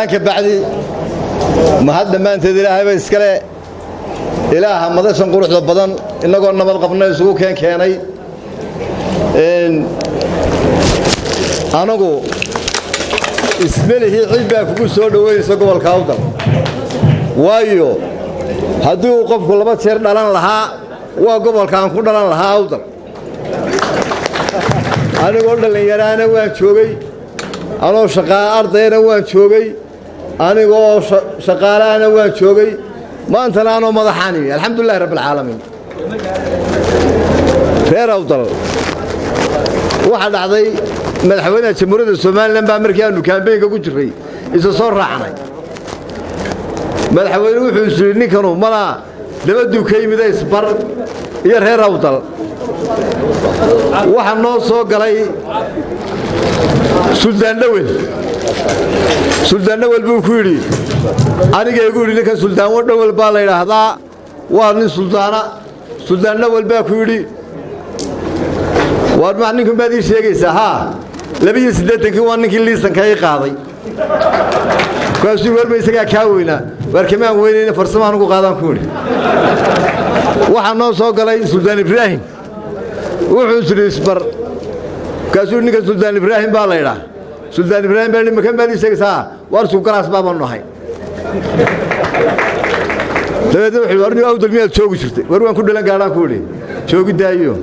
سلامك بعدي ما هذا ما أنت ذي بس كله إله ماذا سنقول إحدى بدن إننا قلنا ما قبلنا يسوق كاني أنا أقول اسمه هي عيبة في سود وين سقوا الكاوتر وايو هدو وقف كل ما تصير دلنا لها وقبل كان كل دلنا لها أوتر أنا قلت لي يا أنا وين شوقي أنا شقاء أرضي وين شوقي أنا قلت شقاء أنا وين شوقي ما أنت أنا مضحاني الحمد لله رب العالمين خير أوتر واحد عضي مدحوينه جمهورية الصومال لما أمريكا إنه كان بينك وجري إذا صار رحنا مدحوينه وحسيني كانوا ملا لما دو كيم ذا يصبر يرهي روضل واحد نص قالي سلطان نويل بوكوري أنا جاي أقول لك سلطان ونويل بالي هذا وأنا سلطان نويل بوكوري وأنا عنكم بدي شيء سها لبي سدتك وانك اللي سنكاي قاضي كاسو ور بيسكا كاوينا وركمان وينين فرسمان ugu qaadan kuuri waxa noo soo galay Sultan Ibrahim wuxuu isbar kaasu ninka Sultan Ibrahim baa la yiraahdaa Sultan Ibrahim baa nimankan baa isagaysaa war suu galaas baaban nahay dabada wuxuu warni awdal meel joogi jirtay war waan ku dhalan gaadaan kuuri joogidaayo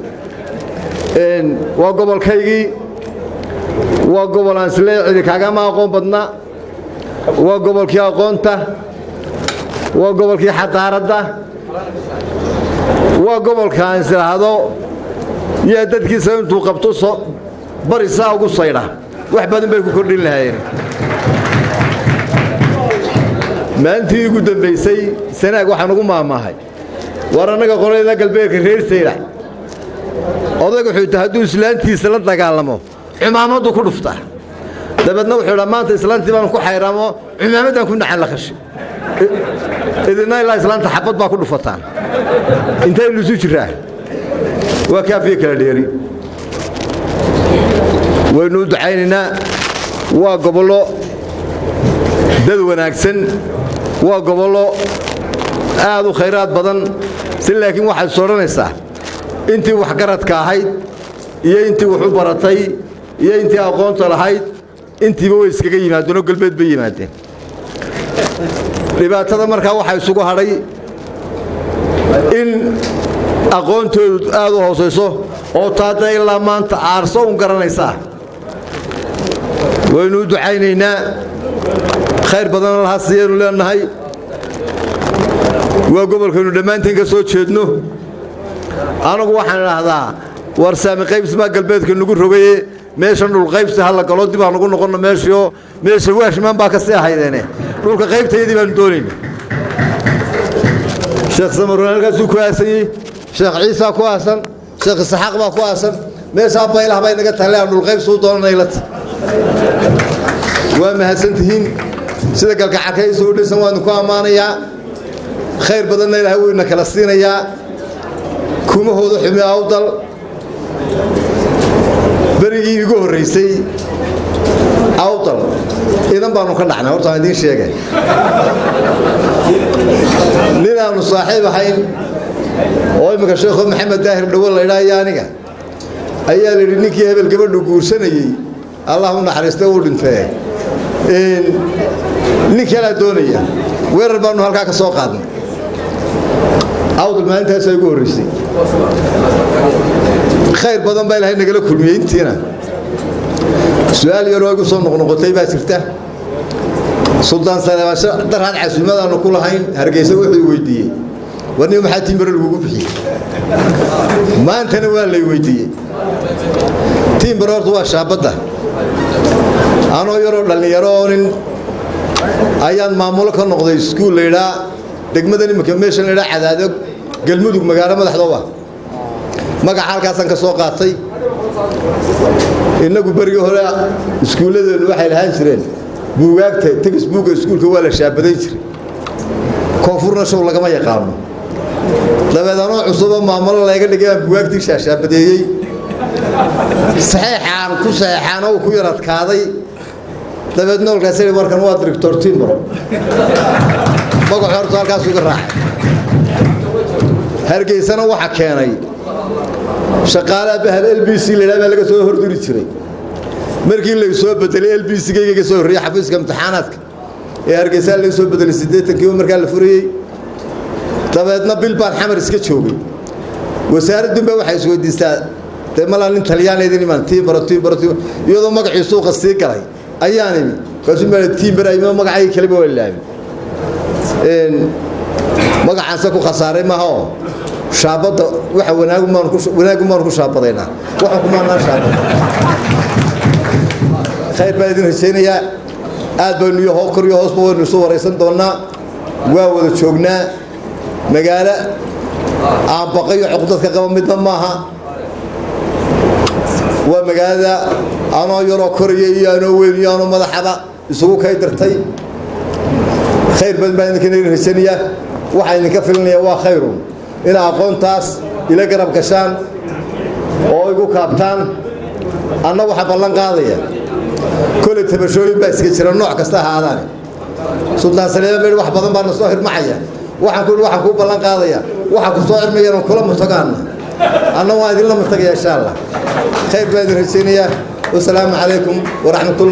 waa gobolkaygii waa gobol aan isleeyahay kaagama aqoon badna waa gobolkii aqoonta waa gobolkii xadaaradda waa gobolka aan isleeyahay yaa dadkiisa intuu qabto soo barisa ugu sayra wax badan bay ku kordhin lahaayeen maantii ugu dambeysay sanaag waxaan ugu maamaahay war anaga qolayda galbeedka reer sayra odaygu wuxuu tahay islaantiisa la dagaalamo cimaamadu ku dhufta dabadna wuxuu maanta islaantii baan ku xayramo cimaamadan ku dhaxal la qashi idina ilaa islaanta xabad baa ku dhufataan intay lu soo jiraa waa kaafiye kala dheeri waynu ducaynina waa gobolo dad wanaagsan waa gobolo aad u khayraad badan si laakiin waxa sooranaysaa intii wax garadka ahayd iyo intii wax u baratay iyo intii aqoonta lahayd intiiba way iskaga yimaadeen galbeed bay yimaadeen dhibaatada markaa waxa isugu hadhay in aqoontoodu aad u hooseyso oo taada ilaa maanta aarso u garanaysaa waynu ducaynaynaa khayr badan la hasiyeenu leenahay waa gobolkaynu dhammaantiin ka soo jeedno anagu waxaan raahdaa war saami qaybsma galbeedka nagu rogay meeshan dhul qaybsi hal galo dib aan ugu noqono meesha waashman baa ka sii haydeene dhulka qaybteedii baan doonaynaa sheekh Samar halkaas ku aasay sheekh Ciisa ku aasan sheekh Saxaq baa ku aasan meesha baylaha bay naga tahay dhul qaybsi doonaylat waa mahadsantihiin sida galgacakayso u dhisan waan ku amaanayaa khayr badan ilaahay uu ina kala siinayaa kuma hoodo xumi awdal بريء يقول رئيسي أوطل إذا بانو كنحنا ورطة هذين شيء لنا نصاحب حين ويمك الشيخ محمد داهر بن والله لا يعني أيها اللي نيكي هبل قبل نقول سنة اللهم نحرسته ودنفاه نيكي لا دونية وين بانو هالكاك سوق هذا أوطل ما أنت سيقول رئيسي خير بدن بين هاي نقول كل ميتنا سؤال يروي صون نقطتين بسيطة سلطان سلام در هذا عسل ماذا نقول هاين هرجيسه ويديه ونيوم حاتم بر الوقوف فيه ما أنت نوال اللي ويديه تيم برار توا شابته أنا يرون للي يرون أيام معمول كان نقضي سكول ليلا دقمدني مكملش ليلا عدادك قلمودك مقارنة ما تحضوه magaca halkaas ka soo qaatay inagu bariga hore iskuuladoodu waxay lahaan jireen buugaagta textbook iskuulka waa la shaabaday jiray koonfurna show lagama yaqaano dabeedana cusub maamul laga dhigay buugaagtii shaabadeeyay saxiixan ku saxiixan oo ku yaradkaaday dabeed noolkaas ay warkan waa director Timbro magac horta halkaas uga raacay Hargeysana waxa keenay shaqaalaha bahal LBC leeyahay laga soo hordiri jiray markii la soo bedelay LBC-ga soo horreeyay xafiiska imtixaanaadka ee Hargeysa la soo bedelay 80 markaa la furiyay dabeedna bilbaan xamar iska joogay wasaaraddu waxay soo diistaa malaalin Talyaaniyeed iman Timbro iyadoo magaciisu suuqa sii galay ayaanimi kaasuma Timbro ay magacay kale baa ilaahay magacaasa ku khasaaray ma aha shaabada waxa wanaagu maan ku shaabadayna waxa kuma naan shaabada khayr baa idin heseenaya aad baan iyo hoos baan soo wareysan doonaa waa wada joognaa magaala aan baqayo cuqdadka qaba midna maaha waa magaalada anoo yaroo koriyay iyo anoo weyn iyo anoo madaxaba isugu kay dirtay khayr baan idin heseenaya waxa idinka filnaya waa khayru ila aqoontaas ila garab gashaan oo igu kaabtaan anna waxa ballan qaadaya kulli tabashooyin baa iska jira nooc kasta ahaadaan Suldaan Saleeman wax badan baan soo hirmacaya waxaan ku ballan qaadaya waxa ku soo cirmayaan kula mutagaana anna waa idin la mutagaya insha Allah khayr baa idin heseenaya والسلام عليكم ورحمة الله